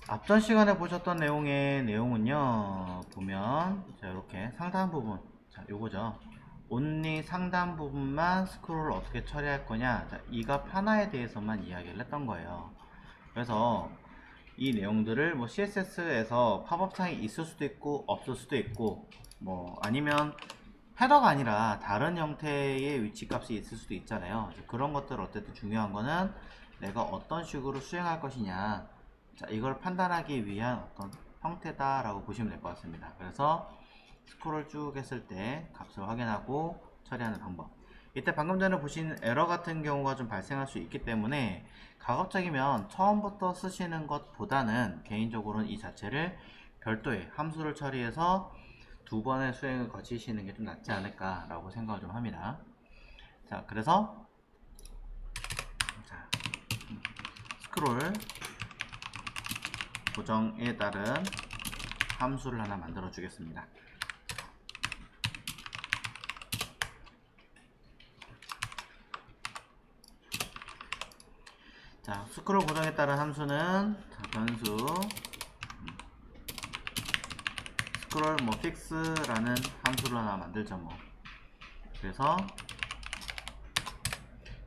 앞전 시간에 보셨던 내용의 내용은요, 보면, 자, 이렇게 상단 부분, 자, 요거죠. 온리 상단 부분만 스크롤을 어떻게 처리할 거냐, 자, 이 값 하나에 대해서만 이야기를 했던 거예요. 그래서 이 내용들을 뭐 CSS에서 팝업 창이 있을 수도 있고, 없을 수도 있고, 뭐, 아니면 헤더가 아니라 다른 형태의 위치 값이 있을 수도 있잖아요. 그런 것들 어쨌든 중요한 거는 내가 어떤 식으로 수행할 것이냐, 자, 이걸 판단하기 위한 어떤 형태다라고 보시면 될 것 같습니다. 그래서 스크롤 쭉 했을 때 값을 확인하고 처리하는 방법. 이때 방금 전에 보신 에러 같은 경우가 좀 발생할 수 있기 때문에 가급적이면 처음부터 쓰시는 것보다는 개인적으로는 이 자체를 별도의 함수를 처리해서 두 번의 수행을 거치시는 게 좀 낫지 않을까라고 생각을 좀 합니다. 자, 그래서 자, 스크롤 고정에 따른 함수를 하나 만들어 주겠습니다. 자, 스크롤 고정에 따른 함수는 자, 변수 스크롤 뭐 픽스라는 함수를 하나 만들죠. 뭐 그래서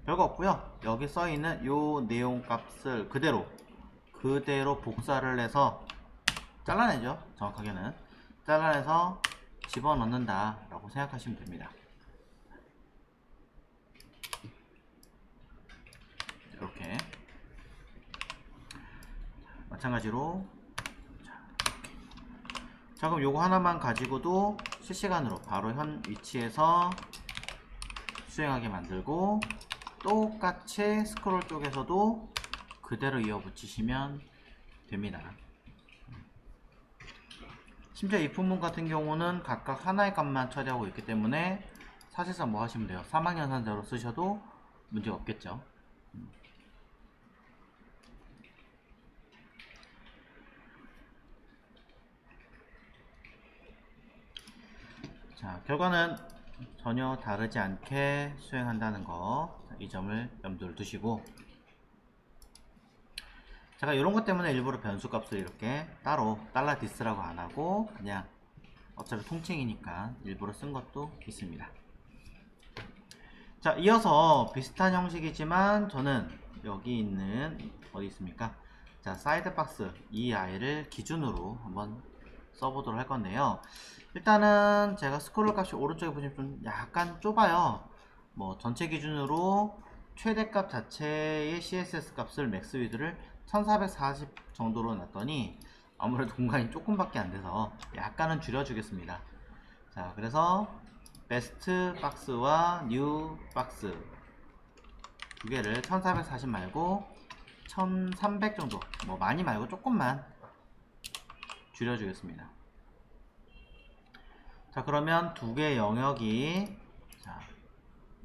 별거 없고요. 여기 써 있는 요 내용 값을 그대로 복사를 해서 잘라내죠. 정확하게는 잘라내서 집어넣는다 라고 생각하시면 됩니다. 이렇게 마찬가지로 자, 그럼 요거 하나만 가지고도 실시간으로 바로 현 위치에서 수행하게 만들고 똑같이 스크롤 쪽에서도 그대로 이어 붙이시면 됩니다. 심지어 이 품문 같은 경우는 각각 하나의 값만 처리하고 있기 때문에 사실상 뭐 하시면 돼요. 사망연산자로 쓰셔도 문제가 없겠죠. 자, 결과는 전혀 다르지 않게 수행한다는 거, 이 점을 염두를 두시고, 제가 이런 것 때문에 일부러 변수 값을 이렇게 따로 $디스라고 안 하고 그냥 어차피 통칭이니까 일부러 쓴 것도 있습니다. 자, 이어서 비슷한 형식이지만 저는 여기 있는 어디 있습니까? 자, 사이드 박스 이 아이를 기준으로 한번 써보도록 할 건데요. 일단은 제가 스크롤 값이 오른쪽에 보시면 좀 약간 좁아요. 뭐 전체 기준으로 최대값 자체의 CSS 값을 맥스 위드를 1440 정도로 놨더니 아무래도 공간이 조금밖에 안 돼서 약간은 줄여주겠습니다. 자, 그래서 베스트 박스와 뉴 박스 두 개를 1440 말고 1300 정도, 뭐 많이 말고 조금만 줄여주겠습니다. 자, 그러면 두 개 영역이 자,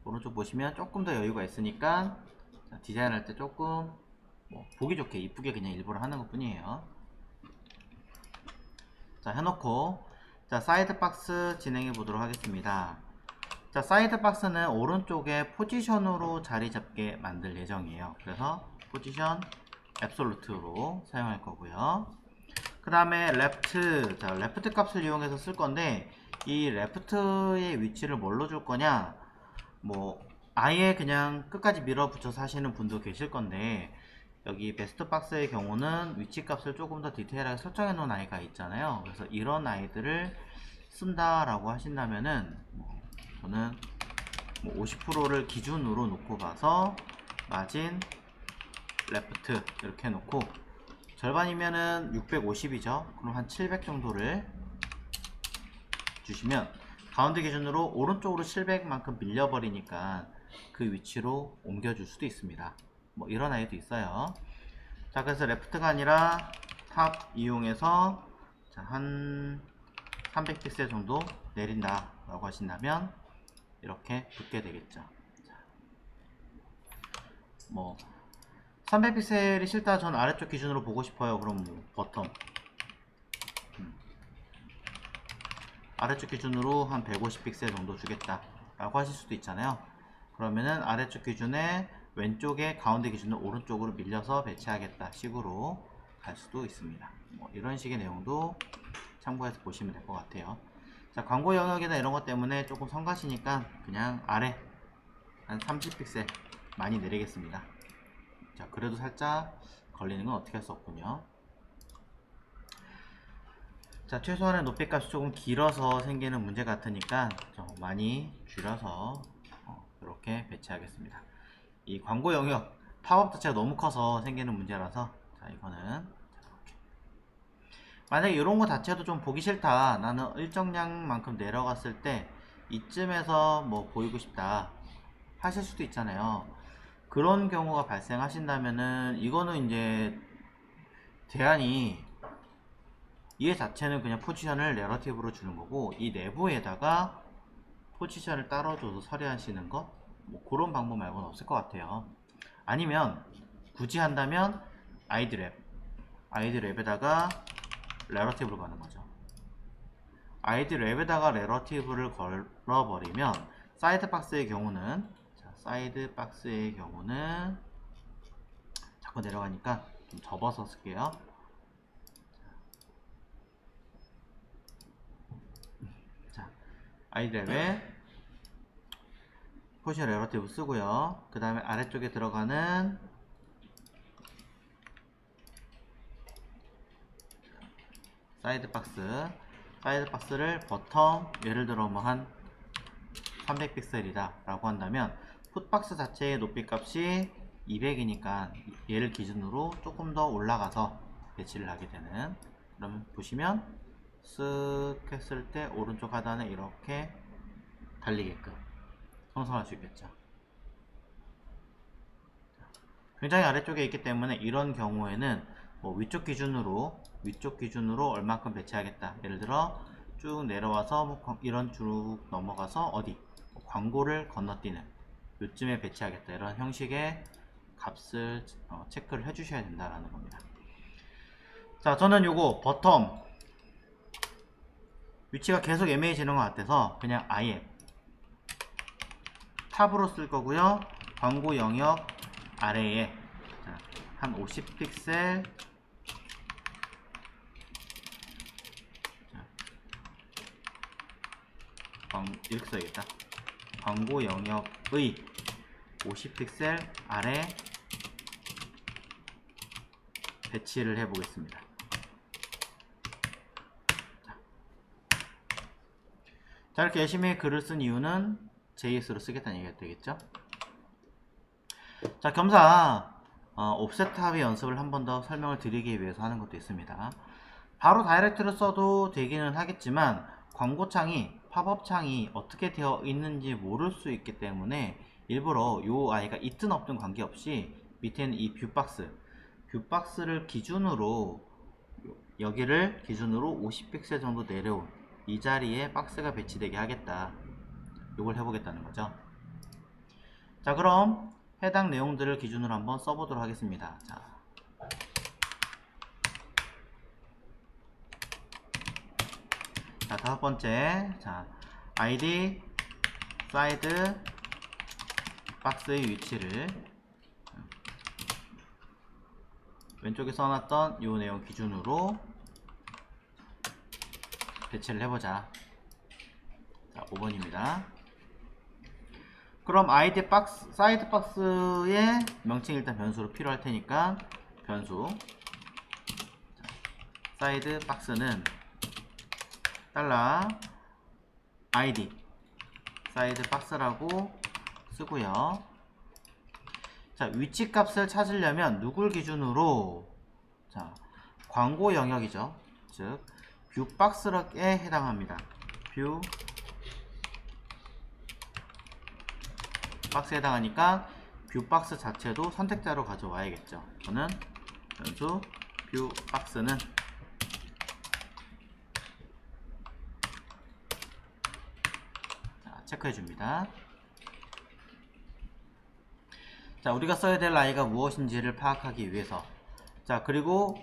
오른쪽 보시면 조금 더 여유가 있으니까 자, 디자인할 때 조금 뭐 보기 좋게 이쁘게 그냥 일부러 하는 것 뿐이에요. 자, 해놓고 자, 사이드 박스 진행해 보도록 하겠습니다. 자, 사이드 박스는 오른쪽에 포지션으로 자리 잡게 만들 예정이에요. 그래서 포지션 앱솔루트로 사용할 거고요. 그 다음에 레프트, 자, 레프트 값을 이용해서 쓸 건데 이 레프트의 위치를 뭘로 줄 거냐, 뭐 아예 그냥 끝까지 밀어붙여서 하시는 분도 계실 건데 여기 베스트 박스의 경우는 위치 값을 조금 더 디테일하게 설정해 놓은 아이가 있잖아요. 그래서 이런 아이들을 쓴다라고 하신다면은 저는 뭐 50%를 기준으로 놓고 봐서 마진 레프트 이렇게 해놓고 절반이면은 650이죠. 그럼 한 700 정도를 주시면 가운데 기준으로 오른쪽으로 700만큼 밀려버리니까 그 위치로 옮겨줄 수도 있습니다. 뭐 이런 아이도 있어요. 자, 그래서 레프트가 아니라 탑 이용해서 자, 한 300픽셀 정도 내린다 라고 하신다면 이렇게 붙게 되겠죠. 자, 뭐 300픽셀이 싫다, 전 아래쪽 기준으로 보고 싶어요. 그럼 뭐 버텀 아래쪽 기준으로 한 150픽셀 정도 주겠다 라고 하실 수도 있잖아요. 그러면은 아래쪽 기준에 왼쪽에 가운데 기준을 오른쪽으로 밀려서 배치하겠다 식으로 갈 수도 있습니다. 뭐 이런 식의 내용도 참고해서 보시면 될 것 같아요. 자, 광고 영역이나 이런 것 때문에 조금 성가시니까 그냥 아래 한 30픽셀 많이 내리겠습니다. 자, 그래도 살짝 걸리는 건 어떻게 할 수 없군요. 자, 최소한의 높이값이 조금 길어서 생기는 문제 같으니까 좀 많이 줄여서 이렇게 배치하겠습니다. 이 광고 영역 팝업 자체가 너무 커서 생기는 문제라서, 자, 이거는 이렇게. 만약에 이런 거 자체도 좀 보기 싫다, 나는 일정량만큼 내려갔을 때 이쯤에서 뭐 보이고 싶다 하실 수도 있잖아요. 그런 경우가 발생하신다면은 이거는 이제 대안이, 얘 자체는 그냥 포지션을 내러티브로 주는 거고 이 내부에다가 포지션을 따로 줘서 처리하시는 것, 뭐 그런 방법 말고는 없을 것 같아요. 아니면 굳이 한다면 아이디랩에다가 레러티브로 가는 거죠. 아이디랩에다가 레러티브를 걸어버리면 사이드박스의 경우는, 자, 사이드박스의 경우는 자꾸 내려가니까 좀 접어서 쓸게요. 자, 아이디랩에 포지션 레러티브 쓰고요. 그 다음에 아래쪽에 들어가는 사이드박스를 버텀, 예를 들어 뭐 한 300픽셀이다 라고 한다면 풋박스 자체의 높이 값이 200이니까 얘를 기준으로 조금 더 올라가서 배치를 하게 되는, 그러면 보시면 쓱 했을 때 오른쪽 하단에 이렇게 달리게끔 형성할 수 있겠죠. 굉장히 아래쪽에 있기 때문에 이런 경우에는 뭐 위쪽 기준으로 얼만큼 배치하겠다, 예를 들어 쭉 내려와서 뭐 이런 쭉 넘어가서 어디 광고를 건너뛰는 요쯤에 배치하겠다, 이런 형식의 값을 체크를 해 주셔야 된다라는 겁니다. 자, 저는 요거 버텀 위치가 계속 애매해지는 것 같아서 그냥 아예 탑으로 쓸 거고요. 광고 영역 아래에, 자, 한 50픽셀, 이렇게 써야겠다. 광고 영역의 50픽셀 아래 배치를 해 보겠습니다. 자, 이렇게 열심히 글을 쓴 이유는 JS로 쓰겠다는 얘기가 되겠죠. 자, 겸사 옵셋 탑의 연습을 한 번 더 설명을 드리기 위해서 하는 것도 있습니다. 바로 다이렉트로 써도 되기는 하겠지만 광고창이, 팝업 창이 어떻게 되어 있는지 모를 수 있기 때문에 일부러 요 아이가 있든 없든 관계없이 밑에는 이 뷰박스를 기준으로, 여기를 기준으로 50픽셀 정도 내려온 이 자리에 박스가 배치되게 하겠다, 요걸 해보겠다는 거죠. 자, 그럼 해당 내용들을 기준으로 한번 써보도록 하겠습니다. 자, 다섯 번째, 자, ID 사이드 박스의 위치를 왼쪽에 써놨던 이 내용 기준으로 배치를 해보자. 자, 5번입니다. 그럼 ID 박스, 사이드 박스의 명칭 일단 변수로 필요할 테니까 변수, 자, 사이드 박스는 달러 ID 사이드 박스라고 쓰고요. 자, 위치 값을 찾으려면 누굴 기준으로, 자, 광고 영역이죠. 즉 뷰박스에 해당합니다. 뷰 박스에 해당하니까 뷰박스 자체도 선택자로 가져와야겠죠. 저는 변수 뷰박스는 체크해 줍니다. 자, 우리가 써야 될 아이가 무엇인지를 파악하기 위해서, 자, 그리고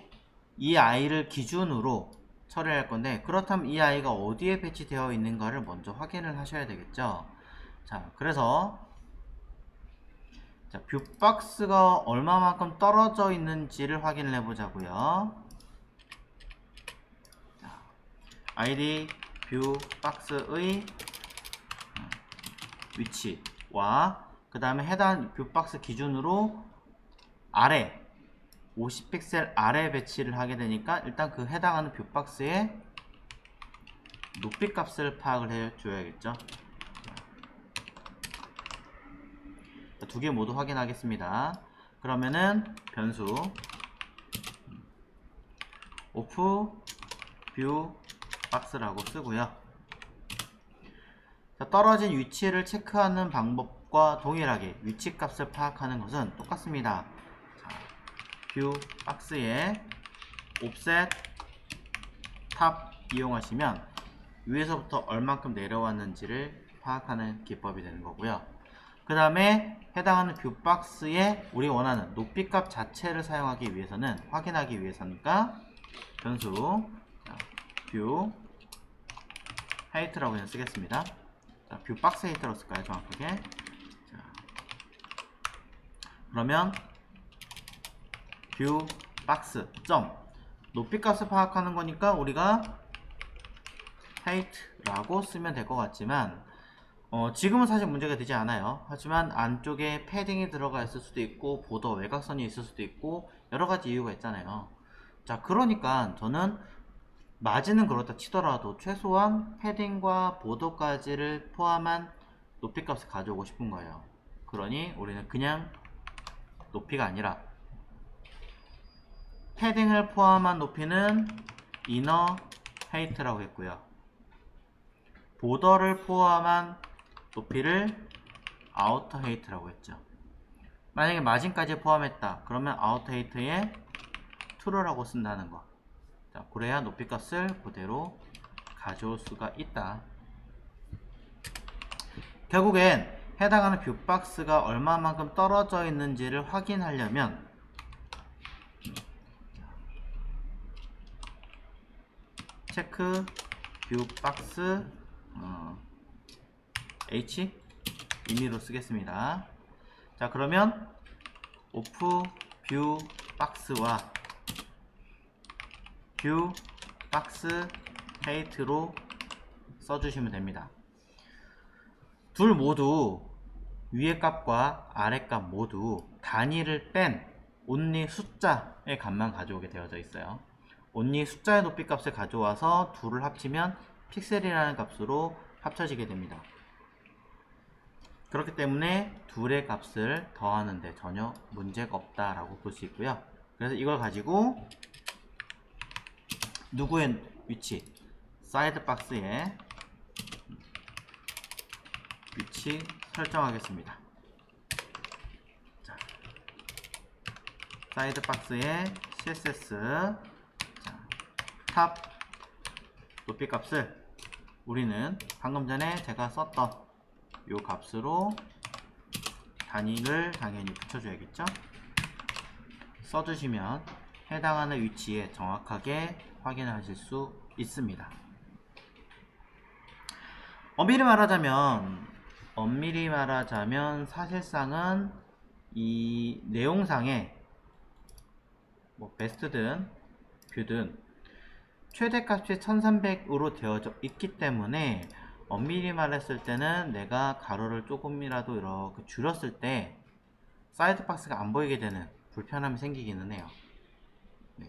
이 아이를 기준으로 처리할 건데, 그렇다면 이 아이가 어디에 배치되어 있는가를 먼저 확인을 하셔야 되겠죠. 자, 그래서 자, 뷰박스가 얼마만큼 떨어져 있는지를 확인을 해보자고요. id 뷰박스의 위치와 그 다음에 해당 뷰박스 기준으로 아래 50픽셀 아래 배치를 하게 되니까 일단 그 해당하는 뷰박스의 높이 값을 파악을 해줘야겠죠. 두 개 모두 확인하겠습니다. 그러면은 변수 오프 뷰 박스라고 쓰고요. 자, 떨어진 위치를 체크하는 방법과 동일하게 위치 값을 파악하는 것은 똑같습니다. 뷰 박스에 옵셋 탑 이용하시면 위에서부터 얼만큼 내려왔는지를 파악하는 기법이 되는 거고요. 그 다음에 해당하는 뷰 박스에 우리 원하는 높이 값 자체를 사용하기 위해서는 확인하기 위해서니까 변수 뷰 하이트라고 그냥 쓰겠습니다. 자, 뷰 박스 하이트라고 쓸까요? 정확하게. 자, 그러면 뷰 박스 점 높이 값을 파악하는 거니까 우리가 하이트라고 쓰면 될 것 같지만 지금은 사실 문제가 되지 않아요. 하지만 안쪽에 패딩이 들어가 있을 수도 있고 보더 외곽선이 있을 수도 있고 여러가지 이유가 있잖아요. 자, 그러니까 저는 마진은 그렇다 치더라도 최소한 패딩과 보더까지를 포함한 높이 값을 가져오고 싶은 거예요. 그러니 우리는 그냥 높이가 아니라 패딩을 포함한 높이는 이너 헤이트라고 했고요. 보더를 포함한 높이를 아우터 헤이트라고 했죠. 만약에 마진까지 포함했다 그러면 아우터 헤이트에 true라고 쓴다는 거. 자, 그래야 높이 값을 그대로 가져올 수가 있다. 결국엔 해당하는 뷰박스가 얼마만큼 떨어져 있는지를 확인하려면 체크 뷰박스 h 임의로 쓰겠습니다. 자, 그러면 오프 뷰 박스와 뷰 박스 헤이트로 써주시면 됩니다. 둘 모두 위의 값과 아래 값 모두 단위를 뺀 only 숫자의 값만 가져오게 되어져 있어요. only 숫자의 높이 값을 가져와서 둘을 합치면 픽셀이라는 값으로 합쳐지게 됩니다. 그렇기 때문에 둘의 값을 더하는데 전혀 문제가 없다라고 볼 수 있고요. 그래서 이걸 가지고 누구의 위치, 사이드 박스에 위치 설정하겠습니다. 자, 사이드 박스에 css 탑 높이 값을 우리는 방금 전에 제가 썼던 요 값으로 단위를 당연히 붙여줘야겠죠. 써주시면 해당하는 위치에 정확하게 확인하실 수 있습니다. 엄밀히 말하자면 사실상은 이 내용상에 뭐 베스트든 뷰든 최대값이 1300으로 되어져 있기 때문에 엄밀히 말했을 때는 내가 가로를 조금이라도 이렇게 줄였을 때 사이드 박스가 안 보이게 되는 불편함이 생기기는 해요. 네.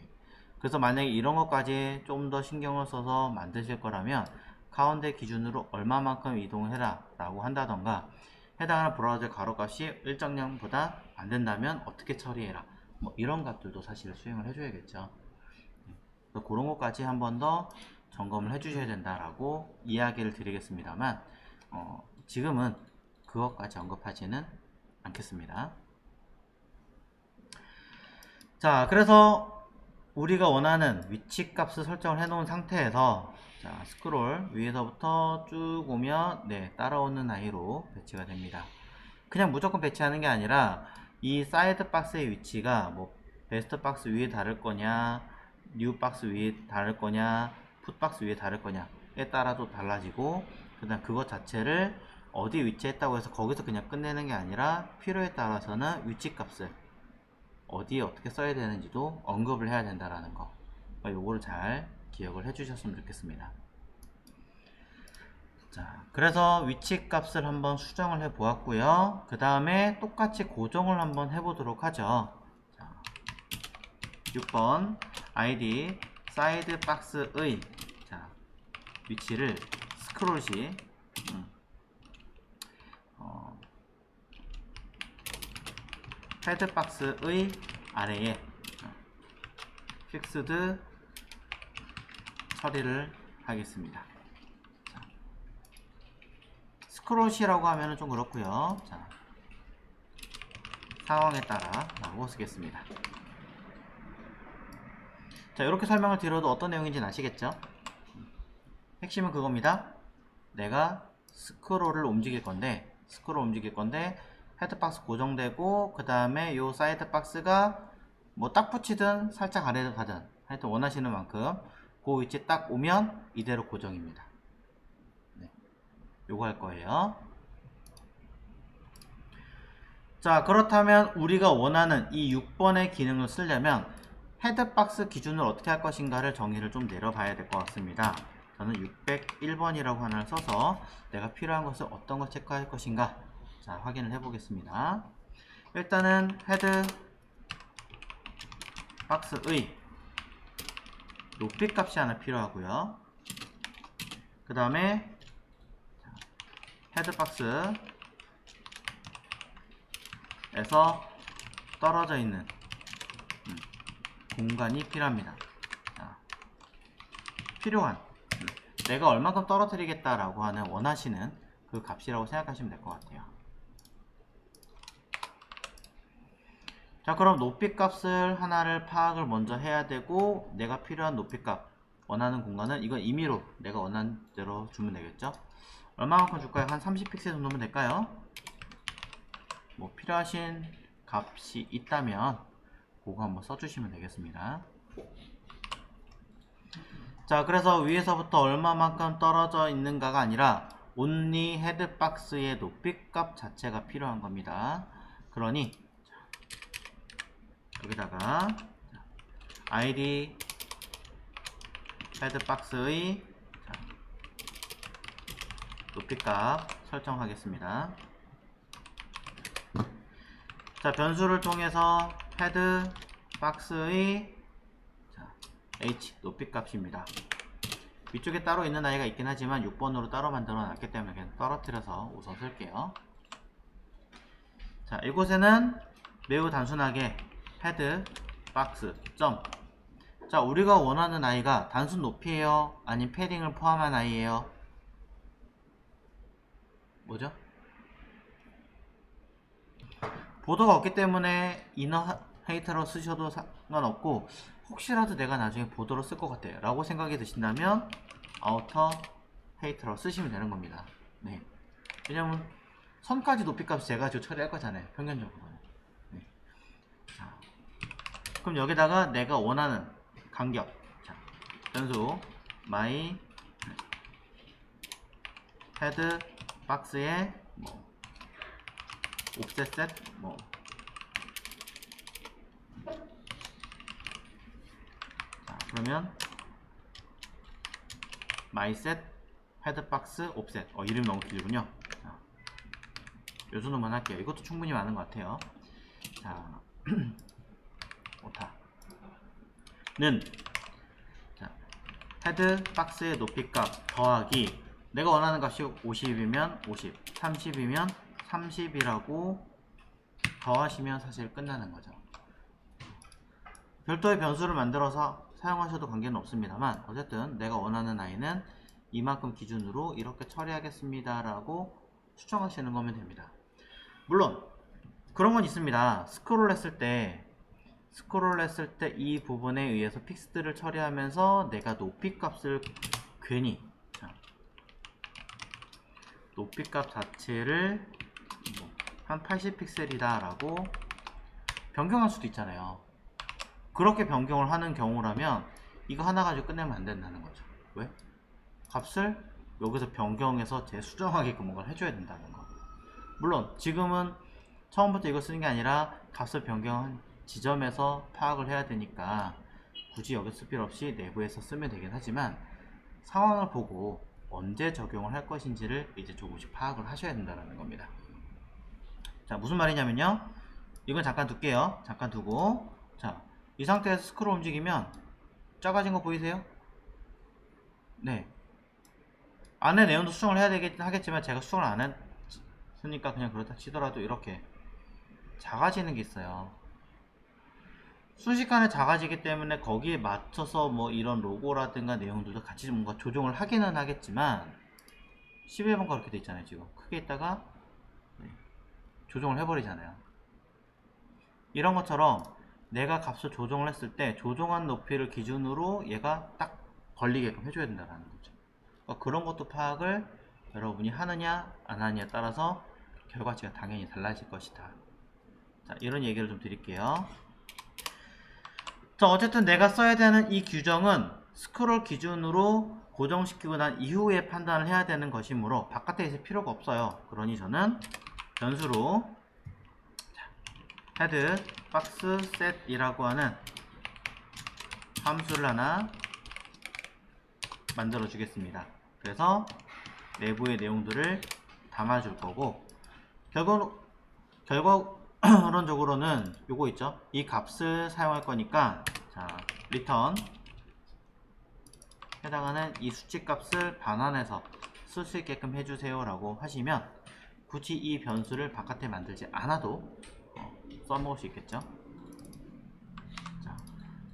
그래서 만약에 이런 것까지 좀 더 신경을 써서 만드실 거라면 가운데 기준으로 얼마만큼 이동해라 라고 한다던가 해당하는 브라우저 가로값이 일정량보다 안 된다면 어떻게 처리해라 뭐 이런 값들도 사실 수행을 해줘야겠죠. 그래서 그런 것까지 한 번 더 점검을 해주셔야 된다라고 이야기를 드리겠습니다만 지금은 그것까지 언급하지는 않겠습니다. 자, 그래서 우리가 원하는 위치 값을 설정을 해 놓은 상태에서 자, 스크롤 위에서부터 쭉 오면 네, 따라오는 아이로 배치가 됩니다. 그냥 무조건 배치하는 게 아니라 이 사이드 박스의 위치가 뭐 베스트 박스 위에 다를 거냐 뉴 박스 위에 다를 거냐 풋 박스 위에 다를 거냐에 따라도 달라지고 그 다음 그것 자체를 어디 위치에 있다고 해서 거기서 그냥 끝내는 게 아니라 필요에 따라서는 위치 값을 어디에 어떻게 써야 되는지도 언급을 해야 된다라는 거. 요거를 잘 기억을 해 주셨으면 좋겠습니다. 자, 그래서 위치 값을 한번 수정을 해 보았고요. 그 다음에 똑같이 고정을 한번 해 보도록 하죠. 자, 6번 id 사이드 박스의 자, 위치를 스크롤시 헤드 박스의 아래에 픽스드 처리를 하겠습니다. 자, 스크롤시라고 하면은 좀 그렇고요. 자, 상황에 따라 라고 쓰겠습니다. 자, 이렇게 설명을 드려도 어떤 내용인지는 아시겠죠? 핵심은 그겁니다. 내가 스크롤을 움직일 건데 헤드박스 고정되고 그 다음에 요 사이드 박스가 뭐 딱 붙이든 살짝 아래로 가든 하여튼 원하시는 만큼 그 위치 딱 오면 이대로 고정입니다. 네, 요거 할 거예요. 자, 그렇다면 우리가 원하는 이 6번의 기능을 쓰려면 헤드박스 기준을 어떻게 할 것인가를 정의를 좀 내려봐야 될 것 같습니다. 저는 601번이라고 하나를 써서 내가 필요한 것을 어떤 걸 체크할 것인가 자, 확인을 해 보겠습니다. 일단은 헤드 박스의 높이 값이 하나 필요하고요. 그 다음에 헤드 박스에서 떨어져 있는 공간이 필요합니다. 자, 필요한 내가 얼마큼 떨어뜨리겠다라고 하는 원하시는 그 값이라고 생각하시면 될 것 같아요. 자, 그럼 높이 값을 하나를 파악을 먼저 해야 되고 내가 필요한 높이 값 원하는 공간은 이건 임의로 내가 원하는 대로 주면 되겠죠. 얼마만큼 줄까요? 한 30픽셀 정도면 될까요? 뭐 필요하신 값이 있다면 그거 한번 써주시면 되겠습니다. 자, 그래서 위에서부터 얼마만큼 떨어져 있는가가 아니라 only 헤드박스의 높이값 자체가 필요한 겁니다. 그러니 여기다가 id 헤드박스의 높이값 설정하겠습니다. 자, 변수를 통해서 헤드박스의 h 높이값입니다. 위쪽에 따로 있는 아이가 있긴 하지만 6번으로 따로 만들어 놨기 때문에 그냥 떨어뜨려서 우선 쓸게요. 자, 이곳에는 매우 단순하게 헤드 박스 점. 자, 우리가 원하는 아이가 단순 높이에요? 아니면 패딩을 포함한 아이예요? 뭐죠? 보도가 없기 때문에 이너 헤이터로 쓰셔도 상관없고 혹시라도 내가 나중에 보도로 쓸 것 같아 라고 생각이 드신다면 아우터 헤이터로 쓰시면 되는 겁니다. 네. 왜냐면 선까지 높이값 제가 처리할 거잖아요. 평균적으로. 네. 자, 그럼 여기다가 내가 원하는 간격 자, 변수 my 헤드 박스에 뭐 옵셋 뭐 자, 그러면 myset 헤드박스 옵셋 이름이 너무 길군요. 자, 요 정도만 할게요. 이것도 충분히 많은 것 같아요. 자, 오타는 자, 헤드박스의 높이값 더하기 내가 원하는 값이 50이면 50 30이면 30이라고 더하시면 사실 끝나는 거죠. 별도의 변수를 만들어서 사용하셔도 관계는 없습니다만 어쨌든 내가 원하는 아이는 이만큼 기준으로 이렇게 처리하겠습니다 라고 수정하시는 거면 됩니다. 물론 그런 건 있습니다. 스크롤 했을 때 이 부분에 의해서 픽스들을 처리하면서 내가 높이 값을 괜히 높이 값 자체를 한 80픽셀이다 라고 변경할 수도 있잖아요. 그렇게 변경을 하는 경우라면 이거 하나 가지고 끝내면 안 된다는 거죠. 왜? 값을 여기서 변경해서 재수정하게끔 뭔가를 해줘야 된다는 거. 물론 지금은 처음부터 이거 쓰는 게 아니라 값을 변경한 지점에서 파악을 해야 되니까 굳이 여기 쓸 필요 없이 내부에서 쓰면 되긴 하지만, 상황을 보고 언제 적용을 할 것인지를 이제 조금씩 파악을 하셔야 된다는 겁니다. 자, 무슨 말이냐면요, 이건 잠깐 둘게요. 잠깐 두고, 자, 이 상태에서 스크롤 움직이면 작아진 거 보이세요? 네, 안에 내용도 수정을 해야 하겠지만 제가 수정을 안 했으니까 그냥 그렇다 치더라도 이렇게 작아지는 게 있어요. 순식간에 작아지기 때문에 거기에 맞춰서 뭐 이런 로고라든가 내용들도 같이 뭔가 조정을 하기는 하겠지만, 11번가 그렇게 돼 있잖아요. 지금 크게 있다가 조정을 해버리잖아요. 이런 것처럼 내가 값을 조정을 했을 때 조정한 높이를 기준으로 얘가 딱 걸리게끔 해줘야 된다는 거죠. 그러니까 그런 것도 파악을 여러분이 하느냐 안 하느냐에 따라서 결과치가 당연히 달라질 것이다. 자, 이런 얘기를 좀 드릴게요. 자, 어쨌든 내가 써야 되는 이 규정은 스크롤 기준으로 고정시키고 난 이후에 판단을 해야 되는 것이므로 바깥에 있을 필요가 없어요. 그러니 저는 변수로 헤드 박스 set이라고 하는 함수를 하나 만들어 주겠습니다. 그래서 내부의 내용들을 담아줄 거고, 결과론적으로는 요거 있죠. 이 값을 사용할 거니까, 자, return 해당하는 이 수치 값을 반환해서 쓸 수 있게끔 해주세요 라고 하시면 굳이 이 변수를 바깥에 만들지 않아도 써먹을 수 있겠죠. 자,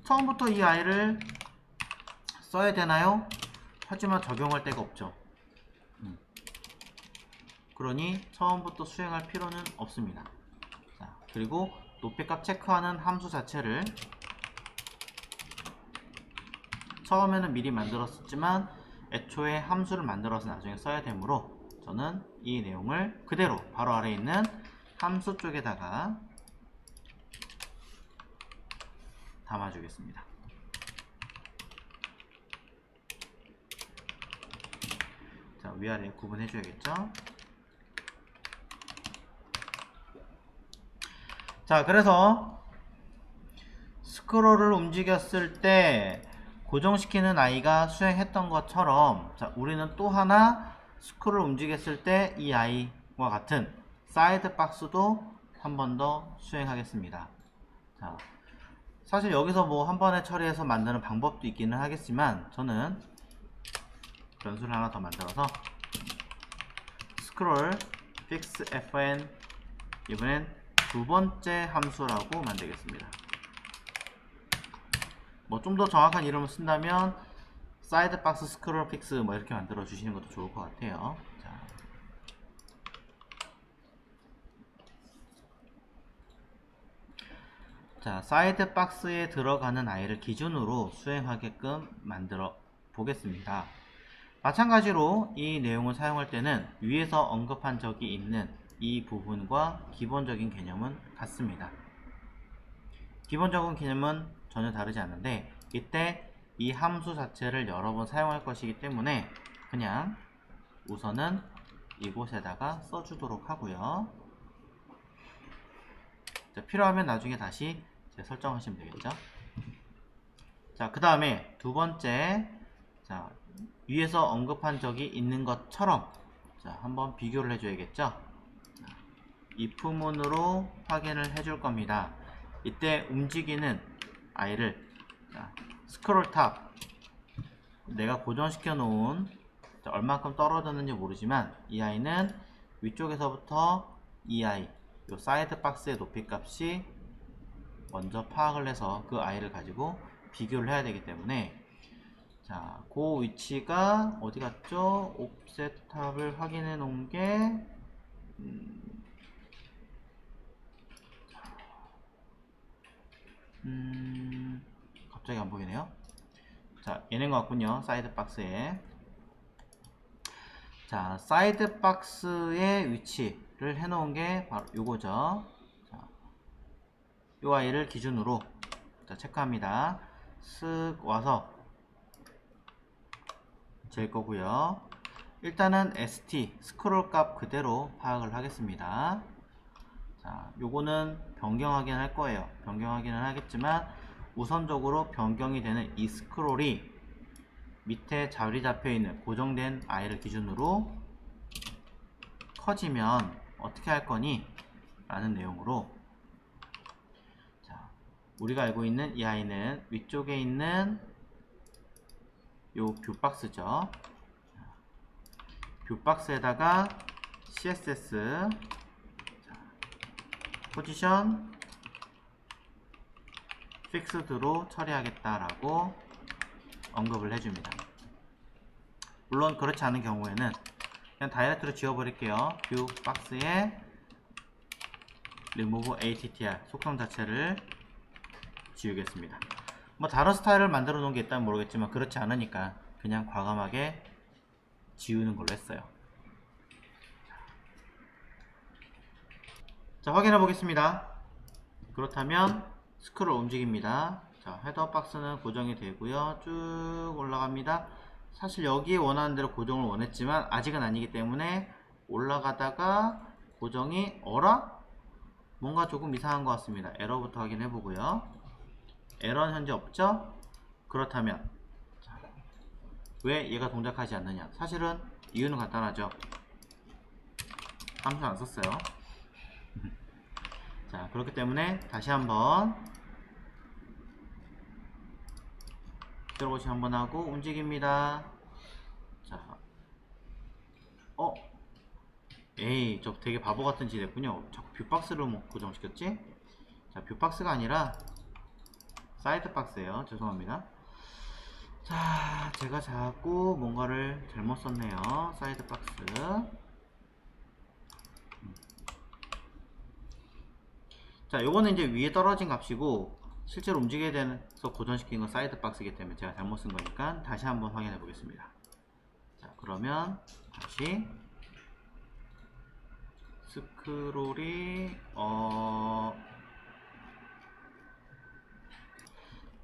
처음부터 이 아이를 써야 되나요? 하지만 적용할 데가 없죠. 그러니 처음부터 수행할 필요는 없습니다. 자, 그리고 높이값 체크하는 함수 자체를 처음에는 미리 만들었었지만 애초에 함수를 만들어서 나중에 써야 되므로 저는 이 내용을 그대로 바로 아래에 있는 함수 쪽에다가 담아주겠습니다. 자, 위아래 구분해줘야겠죠. 자, 그래서 스크롤을 움직였을 때 고정시키는 아이가 수행했던 것처럼, 자, 우리는 또 하나 스크롤을 움직였을 때 이 아이와 같은 사이드 박스도 한 번 더 수행하겠습니다. 자, 사실 여기서 뭐 한 번에 처리해서 만드는 방법도 있기는 하겠지만 저는 변수를 하나 더 만들어서 스크롤 fix fn, 이번엔 두 번째 함수라고 만들겠습니다. 뭐 좀 더 정확한 이름을 쓴다면 사이드 박스 스크롤 픽스 뭐 이렇게 만들어 주시는 것도 좋을 것 같아요. 자, 사이드 박스에 들어가는 아이를 기준으로 수행하게끔 만들어 보겠습니다. 마찬가지로 이 내용을 사용할 때는 위에서 언급한 적이 있는 이 부분과 기본적인 개념은 같습니다. 기본적인 개념은 전혀 다르지 않는데, 이때 이 함수 자체를 여러 번 사용할 것이기 때문에 그냥 우선은 이곳에다가 써주도록 하고요. 자, 필요하면 나중에 다시 설정하시면 되겠죠. 자, 그 다음에 두 번째, 자, 위에서 언급한 적이 있는 것처럼, 자, 한번 비교를 해줘야겠죠. if문으로 확인을 해줄 겁니다. 이때 움직이는 아이를, 자, 스크롤 탑, 내가 고정시켜 놓은, 자, 얼만큼 떨어졌는지 모르지만 이 아이는 위쪽에서부터 이 아이, 요 사이드 박스의 높이 값이 먼저 파악을 해서 그 아이를 가지고 비교를 해야 되기 때문에, 자, 그 위치가 어디 갔죠? 옵셋 탑을 확인해 놓은 게 갑자기 안 보이네요. 자, 얘는 것 같군요. 사이드 박스에. 자, 사이드 박스의 위치를 해 놓은 게 바로 요거죠. 자, 요 아이를 기준으로, 자, 체크합니다. 쓱 와서 잴 거고요. 일단은 st 스크롤 값 그대로 파악을 하겠습니다. 자, 요거는 변경하긴 할 거예요. 변경하기는 하겠지만 우선적으로 변경이 되는 이 스크롤이 밑에 자리 잡혀 있는 고정된 i를 기준으로 커지면 어떻게 할 거니? 라는 내용으로, 자, 우리가 알고 있는 이 i는 위쪽에 있는 요 뷰박스죠. 뷰박스에다가 css 포지션 픽스드로 처리하겠다라고 언급을 해줍니다. 물론 그렇지 않은 경우에는 그냥 다이렉트로 지워버릴게요. 뷰 박스에 remove attr 속성 자체를 지우겠습니다. 뭐 다른 스타일을 만들어 놓은 게 있다면 모르겠지만 그렇지 않으니까 그냥 과감하게 지우는 걸로 했어요. 자, 확인해 보겠습니다. 그렇다면 스크롤 움직입니다. 자, 헤더 박스는 고정이 되고요. 쭉 올라갑니다. 사실 여기에 원하는 대로 고정을 원했지만 아직은 아니기 때문에 올라가다가 고정이 어라? 뭔가 조금 이상한 것 같습니다. 에러부터 확인해 보고요. 에러는 현재 없죠? 그렇다면 왜 얘가 동작하지 않느냐? 사실은 이유는 간단하죠. 함수 안 썼어요. 자, 그렇기 때문에 다시 한번 들어보시 한번 하고 움직입니다. 자, 에이, 저 되게 바보 같은 짓 했군요. 자꾸 뷰박스로 뭐 고정시켰지? 자, 뷰박스가 아니라 사이드 박스예요. 죄송합니다. 자, 제가 자꾸 뭔가를 잘못 썼네요. 사이드 박스. 자, 요거는 이제 위에 떨어진 값이고 실제로 움직이게 돼서 고정시킨 건 사이드 박스이기 때문에 제가 잘못 쓴 거니까 다시 한번 확인해 보겠습니다. 자, 그러면 다시 스크롤이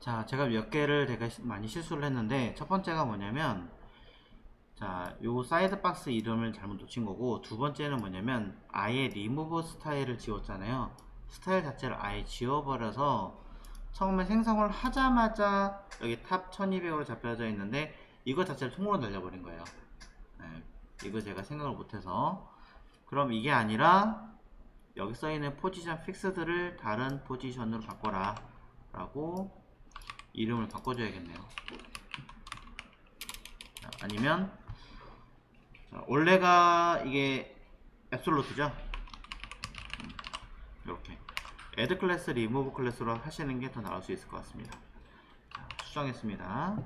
자, 제가 몇 개를 되게 많이 실수를 했는데 첫 번째가 뭐냐면, 자, 요 사이드 박스 이름을 잘못 놓친 거고, 두 번째는 뭐냐면 아예 리무브 스타일을 지웠잖아요. 스타일 자체를 아예 지워버려서 처음에 생성을 하자마자 여기 탑 1200으로 잡혀져 있는데 이거 자체를 통으로 날려버린 거예요. 네, 이거 제가 생각을 못해서. 그럼 이게 아니라 여기 써있는 포지션 픽스드를 다른 포지션으로 바꿔라 라고 이름을 바꿔줘야겠네요. 자, 아니면 자, 원래가 이게 앱솔루트죠. 이렇게 add 클래스, remove 클래스로 하시는 게 더 나을 수 있을 것 같습니다. 자, 수정했습니다.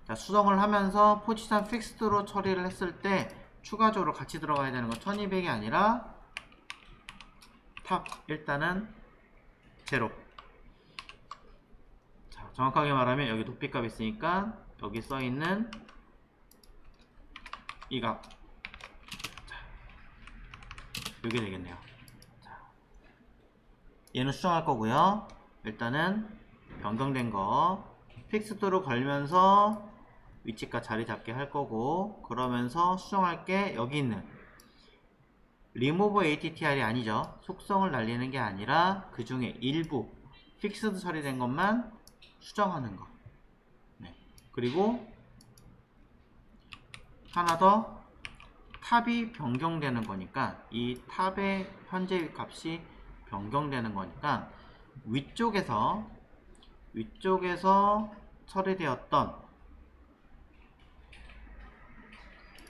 자, 수정을 하면서 포지션 픽스드로 처리를 했을 때 추가적으로 같이 들어가야 되는 건 1200이 아니라 탑 일단은 제로. 자, 정확하게 말하면 여기 높이값 있으니까 여기 써있는 이 값, 이게 되겠네요. 자, 얘는 수정할 거고요. 일단은 변경된 거 픽스드로 걸면서 위치가 자리 잡게 할 거고, 그러면서 수정할 게 여기 있는 remove attr이 아니죠. 속성을 날리는 게 아니라 그 중에 일부 픽스드 처리된 것만 수정하는 거. 네. 그리고 하나 더, 탑이 변경되는 거니까 이 탑의 현재 값이 변경되는 거니까 위쪽에서 처리되었던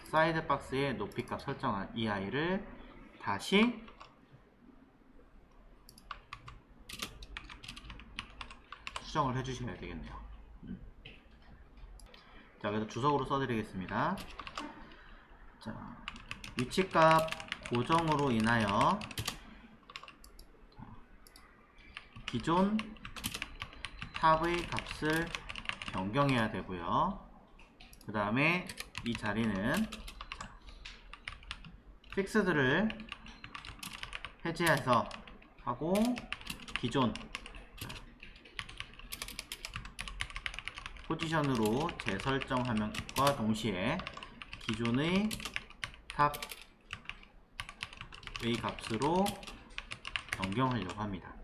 사이드 박스의 높이값 설정한 이 아이를 다시 수정을 해주셔야 되겠네요. 자, 그래서 주석으로 써드리겠습니다. 자, 위치값 고정으로 인하여 기존 탑의 값을 변경해야 되고요. 그 다음에 이 자리는 픽스드를 해제해서 하고 기존 포지션으로 재설정하면과 동시에 기존의 탑의 값으로 변경하려고 합니다.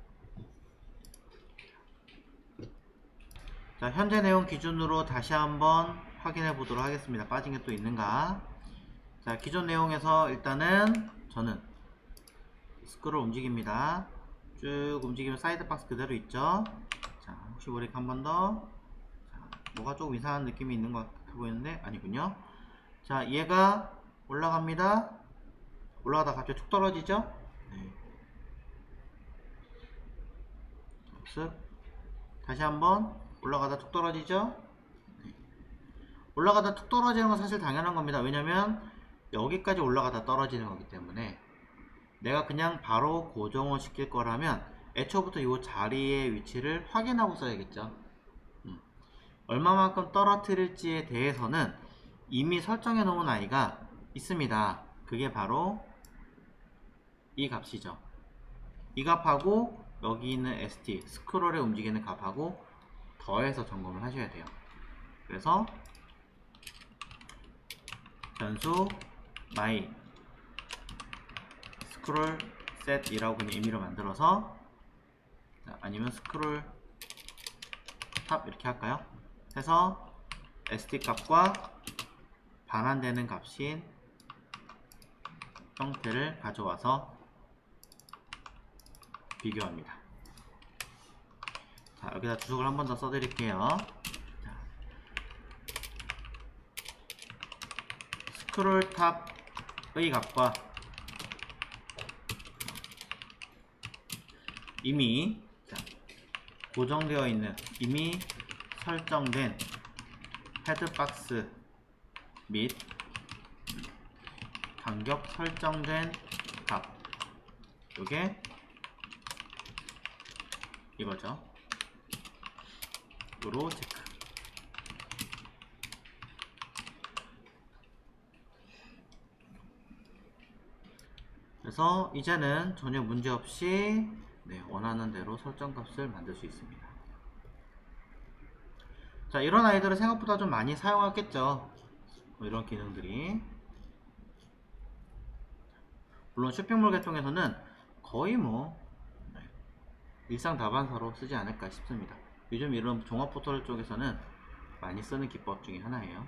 자, 현재 내용 기준으로 다시 한번 확인해 보도록 하겠습니다. 빠진 게 또 있는가? 자, 기존 내용에서 일단은 저는 스크롤 움직입니다. 쭉 움직이면 사이드 박스 그대로 있죠. 자, 혹시 모르니까 한 번 더. 자, 뭐가 조금 이상한 느낌이 있는 것 같아 보이는데 아니군요. 자, 얘가 올라갑니다. 올라가다 갑자기 툭 떨어지죠. 네. 쓱. 다시 한번 올라가다 툭 떨어지죠. 네. 올라가다 툭 떨어지는 건 사실 당연한 겁니다. 왜냐면 여기까지 올라가다 떨어지는 거기 때문에 내가 그냥 바로 고정을 시킬 거라면 애초부터 이 자리의 위치를 확인하고 써야겠죠. 얼마만큼 떨어뜨릴지에 대해서는 이미 설정해 놓은 아이가 있습니다. 그게 바로 이 값이죠. 이 값하고 여기 있는 st 스크롤에 움직이는 값하고 더해서 점검을 하셔야 돼요. 그래서 변수 my 스크롤 set이라고 그냥 임의로 만들어서, 자, 아니면 스크롤 탑 이렇게 할까요? 해서 st 값과 반환되는 값인 형태를 가져와서 비교합니다. 자, 여기다 주석을 한 번 더 써드릴게요. 자, 스크롤 탑의 값과 이미 고정되어 있는, 이미 설정된 헤드박스 및 간격 설정된 값, 요게 이거죠. 요로 체크. 그래서 이제는 전혀 문제없이 원하는 대로 설정값을 만들 수 있습니다. 자, 이런 아이들은 생각보다 좀 많이 사용하겠죠. 이런 기능들이. 물론 쇼핑몰 계통에서는 거의 일상 다반사로 쓰지 않을까 싶습니다. 요즘 이런 종합 포털 쪽에서는 많이 쓰는 기법 중에 하나예요.